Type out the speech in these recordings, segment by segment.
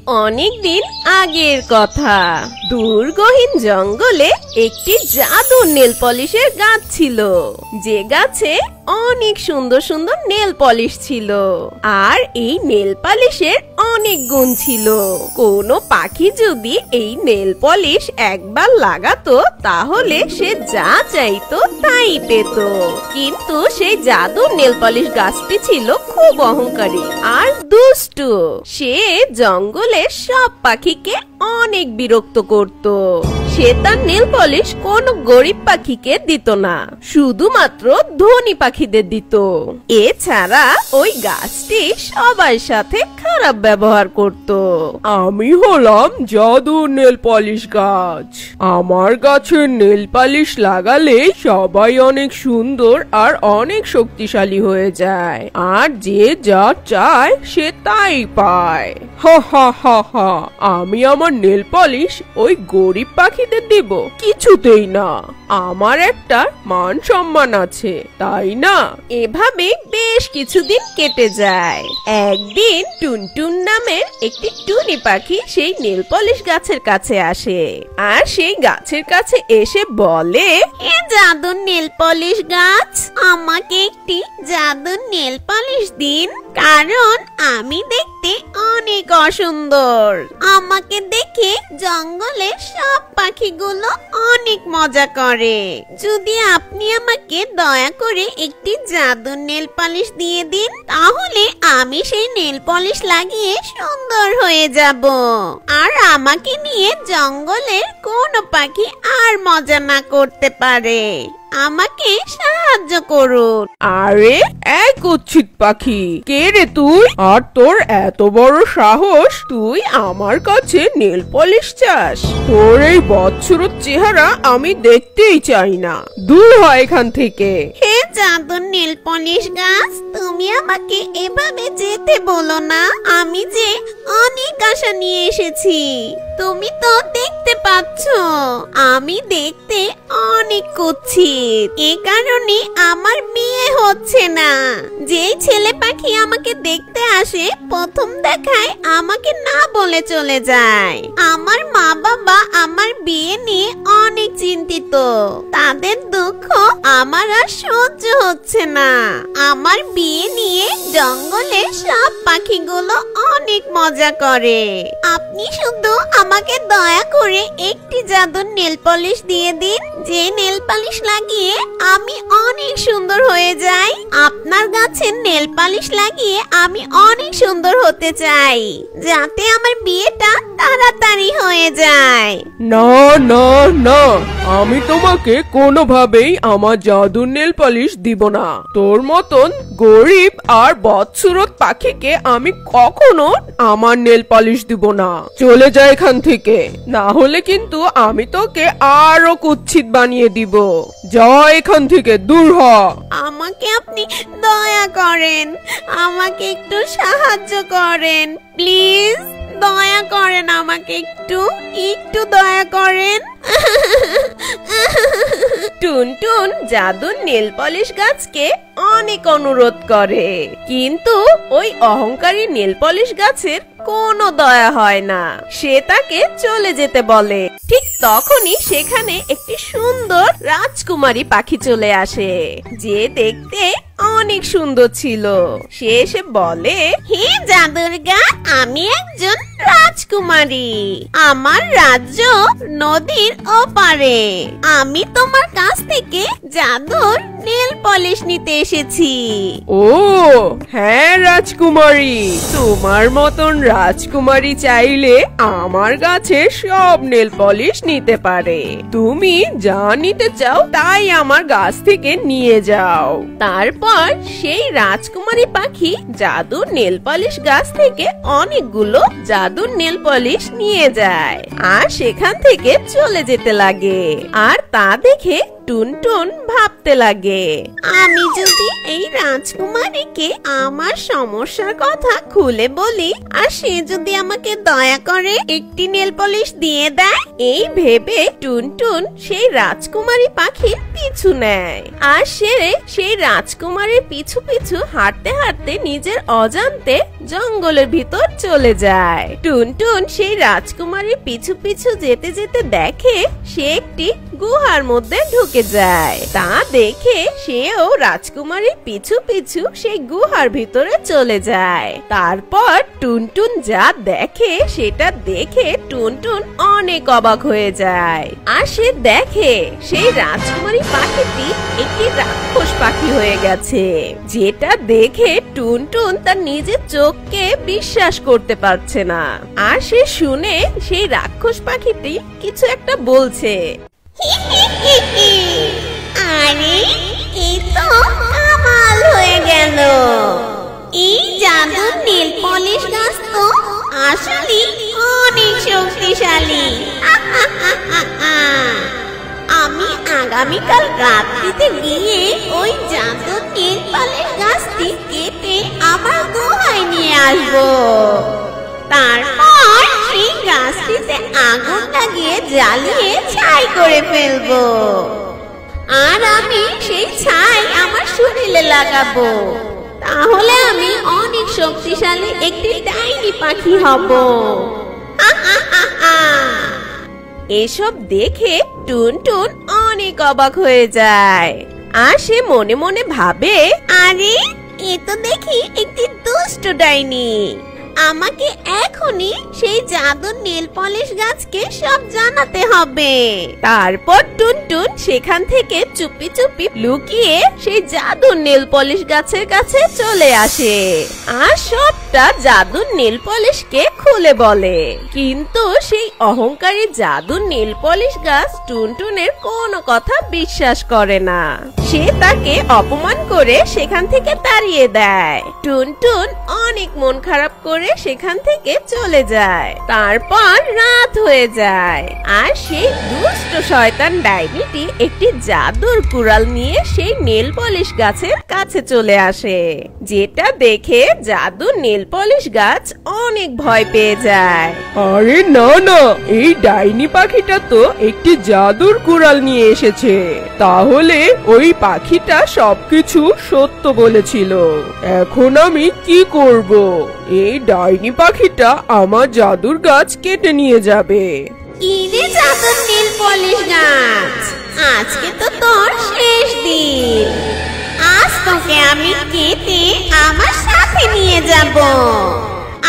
অনেক দিন আগের কথা। দুর্গহীন জঙ্গলে একটি জাদুর নেল পলিশের গাছ ছিল, যে গাছে অনেক সুন্দর সুন্দর নেল পলিশ ছিল। আর এই নেল পলিশের অনেক গুণ ছিল। কোনো পাখি যদি এই নেল পলিশ একবার লাগাতো তাহলে সে যা চাইতো তাই পেত। কিন্তু সেই জাদুর নেল পলিশ গাছটি ছিল খুব অহংকারী আর দুষ্টু। সে জঙ্গলের সব পাখিকে অনেক বিরক্ত করত। সে তার নেল পলিশ কোন গরিব পাখিকে দিত না, শুধুমাত্র ধনী পাখিদের দিত। এছাড়া ওই গাছটি সবার সাথে খারাপ ব্যবহার করত। আমি হলাম জাদুর নেল পলিশ গাছ। আমার গাছের নেল পলিশ লাগালে সবাই অনেক সুন্দর আর অনেক শক্তিশালী হয়ে যায়, আর যে যা চায় সে তাই পায়। হা হা হা হা, আমি আমার নেল পলিশ ওই গরিব পাখিদের দিব? কিছুতেই না। আমার একটা মান সম্মান আছে, তাই না? এভাবে বেশ কিছুদিন কেটে যায়। একদিন টুনটুন নামের একটি টুনি পাখি সেই নেল পলিশ গাছের কাছে আসে, আর সেই গাছের কাছে এসে বলে, এ জাদুর নেল পলিশ গাছ, আমাকে একটি জাদুর নেল পলিশ দিন, কারণ আমি দেখতে অনেক অসুন্দর। আমাকে দেখে জঙ্গলের সব পাখিগুলো অনেক মজা করে। যদি আপনি আমাকে দয়া করে একটি জাদুর নেল পলিশ দিয়ে দিন, তাহলে আমি সেই নেল পলিশ লাগিয়ে সুন্দর হয়ে যাব, আর আমাকে নিয়ে জঙ্গলের কোনো পাখি আর মজা না করতে পারে। আমাকে সাহায্য করুন। আরে এক কুৎসিত পাখি, কে রে তুই? আর তোর এত বড় সাহস, তুই আমার কাছে নেল পলিশ চাস? তোর এই বৎসরত চেহারা আমি দেখতেই চাই না, দূর হ এখান থেকে। হে জাদুর নেল পলিশ গাছ, তুমি আমাকে এভাবে যেতে বলো না। আমি যে অনেক আশা নিয়ে এসেছি, তুমি তো দেখতে পাচ্ছ আমি দেখতে অনেক কুৎসিত। এ কারণে আমার বিয়ে হচ্ছে না। যেই ছেলে পাখি আমাকে দেখতে আসে প্রথম দেখায় আমাকে না বলে চলে যায়। আমার মা বাবা আমার বিয়ে নিয়ে অনেক চিন্তিত, তাদের দুঃখ আমার আর সহ্য হচ্ছে না। আমার বিয়ে নিয়ে জঙ্গলের সব পাখিগুলো অনেক মজা করে। আপনি শুধু আমাকে দয়া করে একটি জাদুর নেল পলিশ দিয়ে দিন, যে নেল পলিশ লাগিয়ে আমি অনেক সুন্দর হয়ে যাই। আপনার গাছের নেল পলিশ লাগিয়ে আমি অনেক সুন্দর হতে চাই, যাতে আমার বিয়েটা তাড়াতাড়ি হয়ে যায়। না না না, আমি তোমাকে কোনোভাবেই আমার জাদুর নেল পলিশ দিব না। তোর মতন গরিব আর বৎসরত পাখিকে আমি কখনো আমার নেল পলিশ দিব না। চলে যা এখান থেকে, না হলে কিন্তু আমি তোকে আরো কুৎসিত বানিয়ে দিব। যা এখান থেকে, দূর হ। আমাকে আপনি দয়া করেন, আমাকে একটু সাহায্য করেন প্লিজ। দয়া করেন, আমাকে একটু একটু দয়া করেন। টুনটুন জাদুর নেল পলিশ গাছকে অনেক অনুরোধ করে, কিন্তু ওই অহংকারী নেল পলিশ গাছের কোনো দয়া হয় না। সে তাকে চলে যেতে বলে। ঠিক তখনই সেখানে একটি সুন্দর রাজকুমারী পাখি চলে আসে, যে দেখতে অনেক সুন্দর ছিল। সে এসে বলে, হে জাদুরগা, আমি একজন রাজকুমারী। আমার রাজ্য নদীর ওপারে। আমি তোমার কাছ থেকে জাদুর নেল পলিশ নিতে এসেছি। ও হ্যাঁ রাজকুমারী, তোমার মতন রাজকুমারী চাইলে আমার কাছে সব নেল পলিশ নিতে পারে। তুমি যা নিতে চাও তাই আমার গাছ থেকে নিয়ে যাও। তারপর সেই রাজকুমারী পাখি জাদুর নেল পলিশ গাছ থেকে অনেকগুলো জাদুর নেল পলিশ নিয়ে যায়, আর সেখান থেকে চলে যেতে লাগে। আর তা দেখে টুনটুন ভাবতে লাগে, আমি যদি এই রাজকুমারীকে আমার সমস্যার কথা খুলে বলি, আর সে যদি আমাকে দয়া করে একটি নেল পলিশ দিয়ে দেয়। এই ভেবে টুনটুন সেই রাজকুমারী পাখির পিছু নেয়, আর সে সেই রাজকুমারীর পিছু পিছু হাঁটতে হাঁটতে নিজের অজান্তে জঙ্গলের ভিতর চলে যায়। টুনটুন সেই রাজকুমারীর পিছু পিছু যেতে যেতে দেখে সে একটি গুহার মধ্যে ঢুকে যায়। তা দেখে সেও রাজকুমারীর পিছু পিছু সেই গুহার ভিতরে চলে যায়। তারপর টুনটুন যা দেখে সেটা দেখে টুনটুন অনেক অবাক হয়ে যায়। আর সে দেখে সেই রাজকুমারী পাখিটি একটি রাক্ষস পাখি হয়ে গেছে, যেটা দেখে টুনটুন তার নিজের চোখকে বিশ্বাস করতে পারছে না। আর সে শুনে সেই রাক্ষস পাখিটি কিছু একটা বলছে। আরে এই তো কামাল হয়ে গেল, এই জাদুর নীল পলিশ গাছ তো আসলে অনেক শক্তিশালী। আমি আগামীকাল রাত্রিতে গিয়ে ওই জাদুর নীল পলিশ গাছটি কেটে আমার গুহায় নিয়ে আসবো। তারপর সেই গাছটিতে আগুন লাগিয়ে জ্বালিয়ে ছাই করে ফেলবো। আর আমি সেই ছাই আমার শরীরে লাগাবো। তাহলে আমি অনেক শক্তিশালী একটি ডাইনি পাখি হব। এসব দেখে টুনটুন অনেক অবাক হয়ে যায়। আর সে মনে মনে ভাবে, আরে এ তো দেখি একটি দুষ্ট ডাইনি। আমাকে এখনই সেই জাদুর নীল পলিশ গাছকে সব জানাতে হবে। তারপর টুনটুন সেখান থেকে চুপি চুপি লুকিয়ে সেই জাদুর নীল পলিশ গাছের কাছে চলে আসে আর সবটা জাদুর নীল পলিশকে খুলে বলে। কিন্তু সেই অহংকারী জাদুর নীল পলিশ গাছ টুনটুনের কোনো কথা বিশ্বাস করে না। সে তাকে অপমান করে সেখান থেকে তাড়িয়ে দেয়। টুনটুন অনেক মন খারাপ করে সেখান থেকে চলে যায়। তারপর রাত হয়ে যায় আর সেই দুষ্ট শয়তান ডাইনিটি একটি জাদুর কুড়াল নিয়ে সেই নীল পলিশ গাছের কাছে চলে আসে, যেটা দেখে জাদুর নীল পলিশ গাছ অনেক ভয় পেয়ে যায়। আরে না না, এই ডাইনি পাখিটা তো একটি জাদুর কুড়াল নিয়ে এসেছে। তাহলে ওই পাখিটা সবকিছু সত্য বলেছিল। এখন আমি কি করব? এই ডাইনি পাখিটা আমার জাদুর গাছ কেটে নিয়ে যাবে। ইরে জাদুর নীল পলিশ গাছ, আজকে তো তোর শেষ দিন। আজ তোকে আমি কেটে আমার সাথে নিয়ে যাব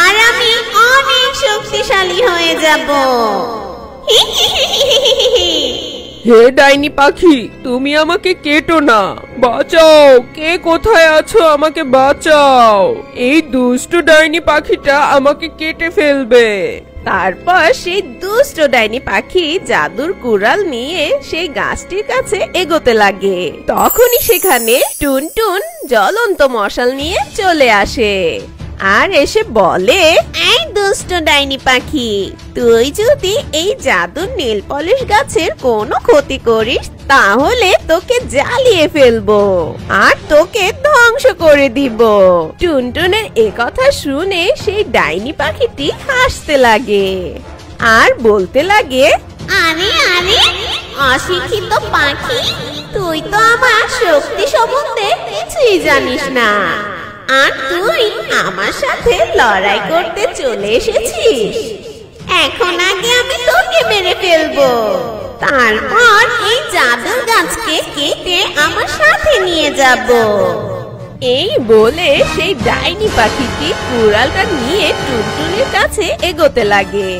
আর আমি অনেক শক্তিশালী হয়ে যাব। হে ডাইনি পাখি, তুমি আমাকে কেটো না, বাঁচাও। কে কোথায় আছো? আমাকে বাঁচাও। এই দুষ্ট ডাইনি পাখিটা আমাকে কেটে ফেলবে। তারপর সেই দুষ্ট ডাইনি পাখি জাদুর কুড়াল নিয়ে সেই গাছটির কাছে এগোতে লাগে। তখনই সেখানে টুনটুন জ্বলন্ত মশাল নিয়ে চলে আসে আর এসে বলে, এই দুষ্ট ডাইনি পাখি, তুই যদি এই জাদুর নীল পলিশ গাছের কোনো ক্ষতি করিস তাহলে তোকে জ্বালিয়ে ফেলবো আর তোকে ধ্বংস করে দিব। টুনটুনের একথা শুনে সেই ডাইনি পাখিটি হাসতে লাগে আর বলতে লাগে, আরে আরে অশিক্ষিত পাখি, তুই তো আমার শক্তি সম্বন্ধে কিছুই জানিস না আর তুই আমার সাথে লড়াই করতে চলে এসেছিস। এখন আগে আমি তোকে মেরে ফেলবো, তারপর এই জাদুর গাছকে কেটে আমার সাথে নিয়ে যাব। এই বলে সেই ডাইনি পাখিটি কুড়ালটা নিয়ে টুনটুনের কাছে এগোতে লাগে।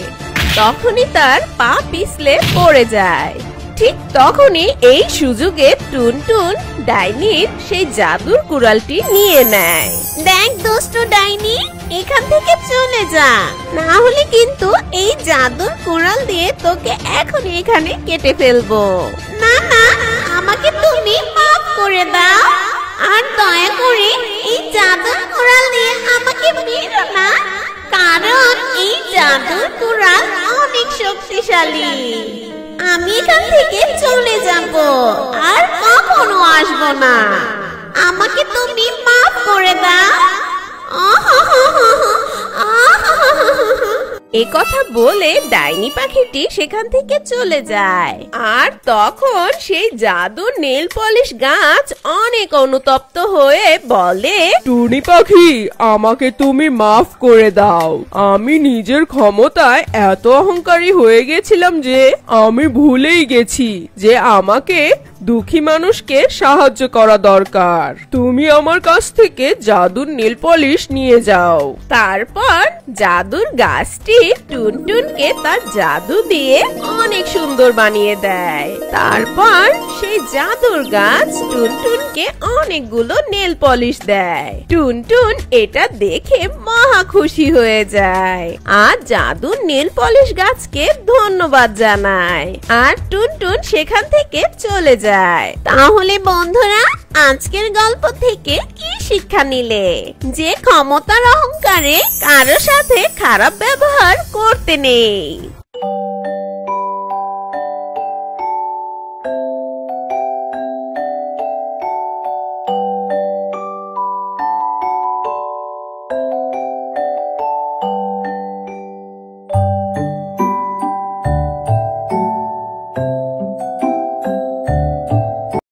তখনই তার পা পিছলে পড়ে যায়। ঠিক তখনই এই সুযোগে টুনটুন ডাইনির সেই জাদুর কুড়ালটি নিয়ে নেয়। দেখ দুষ্ট ডাইনি, এখান থেকে চলে যা, না হলে কিন্তু এই জাদুর কুড়াল দিয়ে তোকে এখন এখানে কেটে ফেলবো। না না, আমাকে তুমি মাফ করে দাও আর দয়া করে এই জাদুর কুড়াল দিয়ে আমাকে মেরো না, কারণ এই জাদুর কুড়াল অনেক শক্তিশালী। আমি এখান থেকে চলে যাব আর কখনো আসবো না, আমাকে তুমি মাফ করে দাও। এ কথা বলে ডাইনি পাখিটি সেখান থেকে চলে যায়। আর তখন সেই জাদুর নেল পলিশ গাছ অনেক অনুতপ্ত হয়ে বলে, টুনি পাখি, আমাকে তুমি মাফ করে দাও। আমি নিজের ক্ষমতায় এত অহংকারী হয়ে গেছিলাম যে আমি ভুলেই গেছি যে আমাকে দুঃখী মানুষকে সাহায্য করা দরকার। তুমি আমার কাছ থেকে জাদুর নীল পলিশ নিয়ে যাও। তারপর জাদুর গাছটি টুনটুনকে তার জাদু দিয়ে অনেক সুন্দর বানিয়ে দেয়। তারপর সেই জাদুর গাছ টুনটুনকে অনেকগুলো নেল পলিশ দেয়। টুনটুন এটা দেখে মহা খুশি হয়ে যায় আর জাদুর নেল পলিশ গাছকে ধন্যবাদ জানায়। আর টুনটুন সেখান থেকে চলে যায়। তাহলে বন্ধুরা, আজকের গল্প থেকে কি শিক্ষা নিলে? যে ক্ষমতার অহংকারে কারো সাথে খারাপ ব্যবহার করতে নেই।